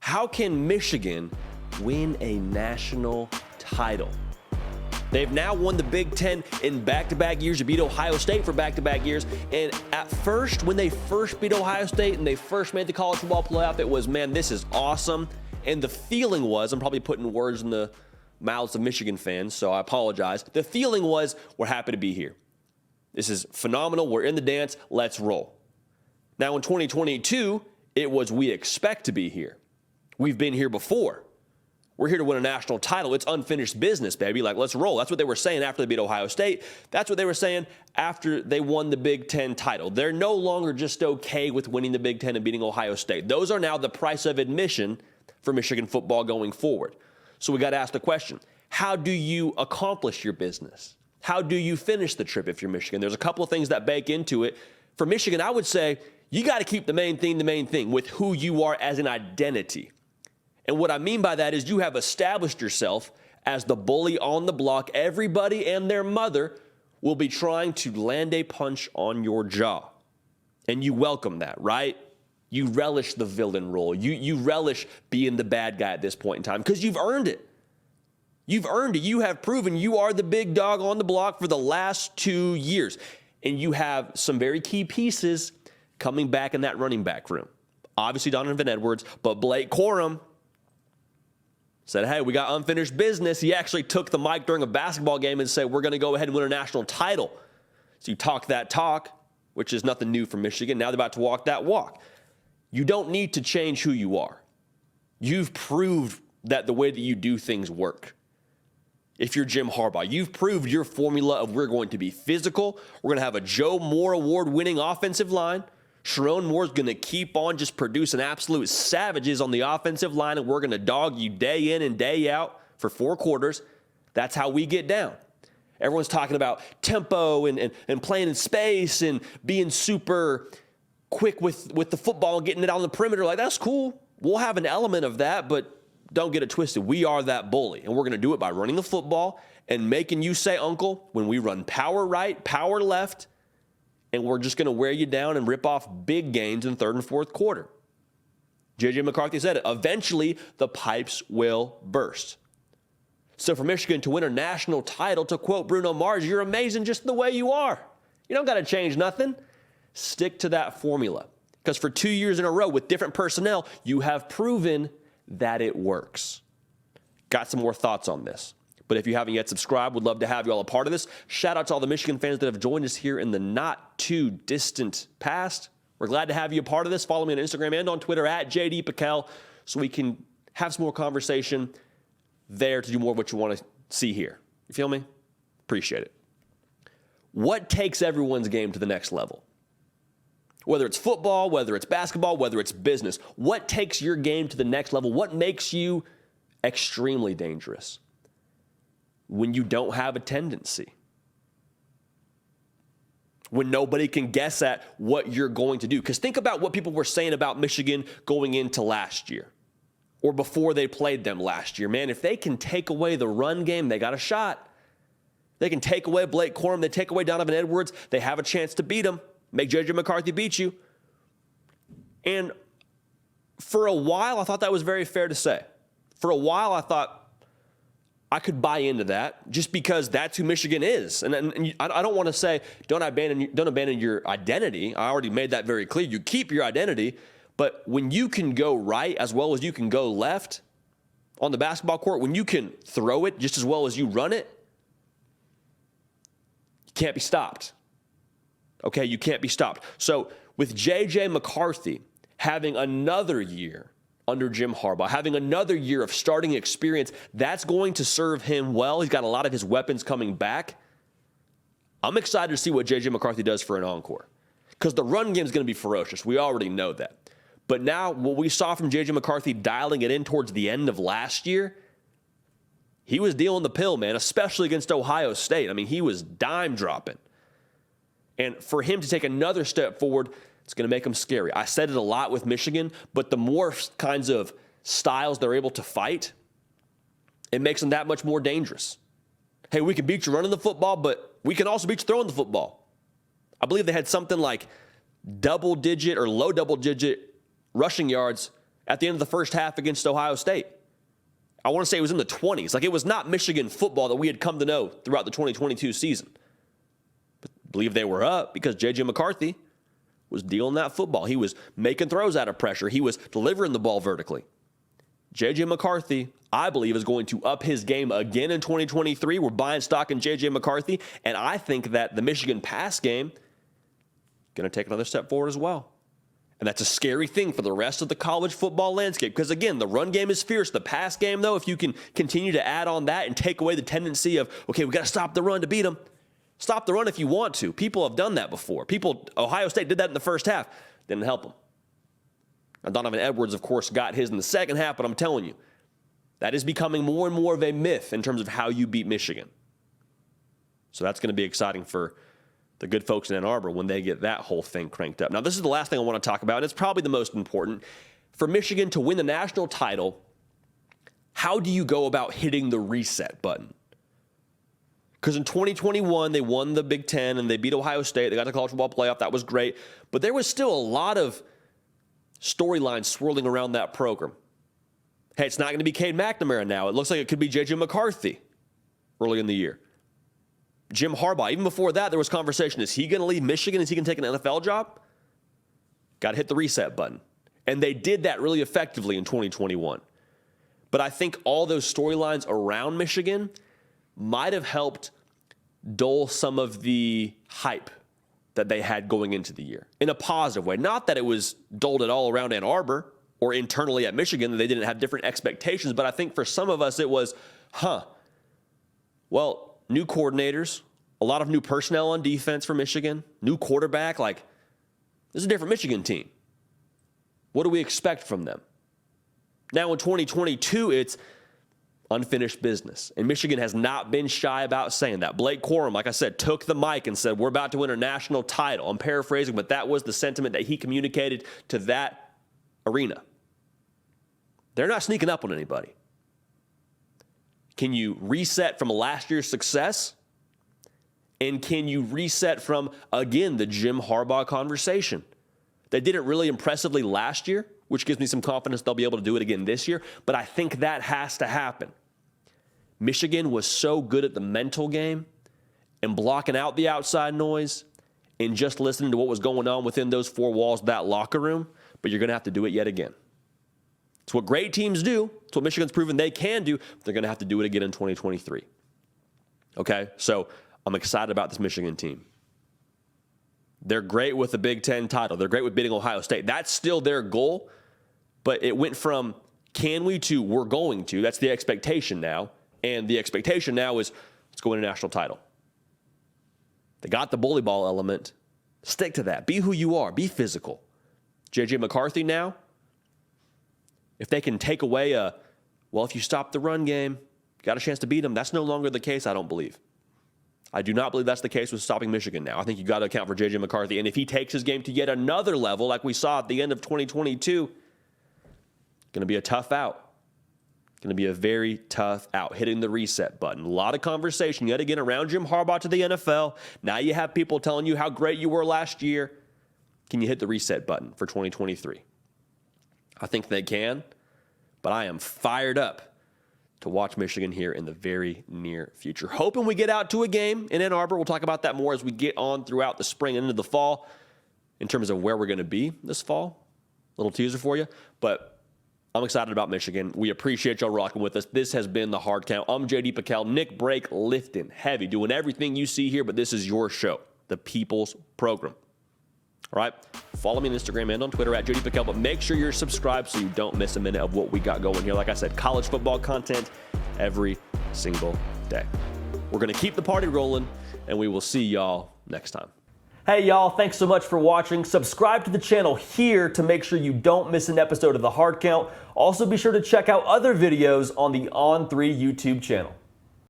How can Michigan win a national title? They've now won the Big Ten in back-to-back years. You beat Ohio State for back-to-back years. And at first, when they first beat Ohio State and they first made the college football playoff, it was, man, this is awesome. And the feeling was, I'm probably putting words in the mouths of Michigan fans, so I apologize. The feeling was, we're happy to be here. This is phenomenal. We're in the dance. Let's roll. Now, in 2022, it was, we expect to be here. We've been here before. We're here to win a national title. It's unfinished business, baby. Like, let's roll. That's what they were saying after they beat Ohio State. That's what they were saying after they won the Big Ten title. They're no longer just okay with winning the Big Ten and beating Ohio State. Those are now the price of admission for Michigan football going forward. So we got to ask the question, how do you accomplish your business? How do you finish the trip if you're Michigan? There's a couple of things that bake into it. For Michigan, I would say you got to keep the main thing with who you are as an identity. And what I mean by that is you have established yourself as the bully on the block. Everybody and their mother will be trying to land a punch on your jaw. And you welcome that, right? You relish the villain role. You relish being the bad guy at this point in time because you've earned it. You've earned it. You have proven you are the big dog on the block for the last 2 years. And you have some very key pieces coming back in that running back room. Obviously Donovan Edwards, but Blake Corum said, hey, we got unfinished business. He actually took the mic during a basketball game and said, we're going to go ahead and win a national title. So you talk that talk, which is nothing new for Michigan. Now they're about to walk that walk. You don't need to change who you are. You've proved that the way that you do things work. If you're Jim Harbaugh, you've proved your formula of we're going to be physical. We're going to have a Joe Moore award-winning offensive line. Sharon Moore's going to keep on just producing absolute savages on the offensive line, and we're going to dog you day in and day out for 4 quarters. That's how we get down. Everyone's talking about tempo and playing in space and being super quick with the football and getting it out on the perimeter. Like, that's cool. We'll have an element of that, but don't get it twisted. We are that bully, and we're going to do it by running the football and making you say, uncle, when we run power right, power left, and we're just going to wear you down and rip off big gains in third and fourth quarter. J.J. McCarthy said it. Eventually, the pipes will burst. So for Michigan to win a national title, to quote Bruno Mars, you're amazing just the way you are. You don't got to change nothing. Stick to that formula. Because for 2 years in a row with different personnel, you have proven that it works. Got some more thoughts on this. But if you haven't yet subscribed, would love to have you all a part of this. Shout out to all the Michigan fans that have joined us here in the not too distant past. We're glad to have you a part of this. Follow me on Instagram and on Twitter at JD Pickell so we can have some more conversation there to do more of what you want to see here. You feel me? Appreciate it. What takes everyone's game to the next level? Whether it's football, whether it's basketball, whether it's business, what takes your game to the next level? What makes you extremely dangerous? When you don't have a tendency. When nobody can guess at what you're going to do. Because think about what people were saying about Michigan going into last year or before they played them last year. Man, if they can take away the run game, they got a shot. They can take away Blake Corum. They take away Donovan Edwards. They have a chance to beat them. Make J.J. McCarthy beat you. And for a while, I thought that was very fair to say. For a while, I thought I could buy into that just because that's who Michigan is. And I don't want to say don't abandon your identity. I already made that very clear. You keep your identity. But when you can go right as well as you can go left on the basketball court, when you can throw it just as well as you run it, you can't be stopped. Okay, you can't be stopped. So with J.J. McCarthy having another year under Jim Harbaugh, having another year of starting experience, that's going to serve him well. He's got a lot of his weapons coming back. I'm excited to see what J.J. McCarthy does for an encore because the run game is going to be ferocious. We already know that. But now what we saw from J.J. McCarthy dialing it in towards the end of last year, he was dealing the pill, man, especially against Ohio State. I mean, he was dime dropping. And for him to take another step forward, it's going to make him scary. I said it a lot with Michigan, but the more kinds of styles they're able to fight, it makes them that much more dangerous. Hey, we can beat you running the football, but we can also beat you throwing the football. I believe they had something like double-digit or low double-digit rushing yards at the end of the first half against Ohio State. I want to say it was in the 20s. Like, it was not Michigan football that we had come to know throughout the 2022 season. But I believe they were up because J.J. McCarthy was dealing that football. He was making throws out of pressure. He was delivering the ball vertically. J.J. McCarthy, I believe, is going to up his game again in 2023. We're buying stock in J.J. McCarthy, and I think that the Michigan pass game going to take another step forward as well. And that's a scary thing for the rest of the college football landscape because, again, the run game is fierce. The pass game, though, if you can continue to add on that and take away the tendency of, okay, we got to stop the run to beat them. Stop the run if you want to. People have done that before. Ohio State did that in the first half. Didn't help them. Now, Donovan Edwards, of course, got his in the second half, but I'm telling you, that is becoming more and more of a myth in terms of how you beat Michigan. So that's going to be exciting for the good folks in Ann Arbor when they get that whole thing cranked up. Now, this is the last thing I want to talk about, and it's probably the most important. For Michigan to win the national title, how do you go about hitting the reset button? Because in 2021, they won the Big Ten and they beat Ohio State. They got the college football playoff. That was great. But there was still a lot of storylines swirling around that program. Hey, it's not going to be Cade McNamara now. It looks like it could be J.J. McCarthy early in the year. Jim Harbaugh, even before that, there was conversation. Is he going to leave Michigan? Is he going to take an NFL job? Got to hit the reset button. And they did that really effectively in 2021. But I think all those storylines around Michigan might have helped dull some of the hype that they had going into the year in a positive way. Not that it was dulled at all around Ann Arbor or internally at Michigan, that they didn't have different expectations. But I think for some of us, it was, well, new coordinators, a lot of new personnel on defense for Michigan, new quarterback. Like, this is a different Michigan team. What do we expect from them? Now in 2022, it's unfinished business. And Michigan has not been shy about saying that. Blake Corum, like I said, took the mic and said, we're about to win a national title. I'm paraphrasing, but that was the sentiment that he communicated to that arena. They're not sneaking up on anybody. Can you reset from last year's success? And can you reset from, again, the Jim Harbaugh conversation? They did it really impressively last year, which gives me some confidence they'll be able to do it again this year. But I think that has to happen. Michigan was so good at the mental game and blocking out the outside noise and just listening to what was going on within those four walls of that locker room. But you're going to have to do it yet again. It's what great teams do. It's what Michigan's proven they can do. They're going to have to do it again in 2023. Okay? So I'm excited about this Michigan team. They're great with the Big Ten title. They're great with beating Ohio State. That's still their goal, but it went from can we to we're going to. That's the expectation now, and the expectation now is let's go win a national title. They got the bully ball element. Stick to that. Be who you are. Be physical. J.J. McCarthy now, if they can take away if you stop the run game, you got a chance to beat them. That's no longer the case, I don't believe. I do not believe that's the case with stopping Michigan now. I think you've got to account for J.J. McCarthy. And if he takes his game to yet another level, like we saw at the end of 2022, going to be a tough out. Going to be a very tough out, hitting the reset button. A lot of conversation yet again around Jim Harbaugh to the NFL. Now you have people telling you how great you were last year. Can you hit the reset button for 2023? I think they can, but I am fired up to watch Michigan here in the very near future. Hoping we get out to a game in Ann Arbor. We'll talk about that more as we get on throughout the spring and into the fall in terms of where we're going to be this fall. Little teaser for you, but I'm excited about Michigan. We appreciate y'all rocking with us. This has been The Hard Count. I'm JD Pickell. Nick Brake lifting heavy, doing everything you see here, but this is your show, the People's Program. All right, follow me on Instagram and on Twitter at JD Pickell, but make sure you're subscribed so you don't miss a minute of what we got going here. Like I said, college football content every single day. We're going to keep the party rolling, and we will see y'all next time. Hey, y'all, thanks so much for watching. Subscribe to the channel here to make sure you don't miss an episode of The Hard Count. Also, be sure to check out other videos on the On3 YouTube channel.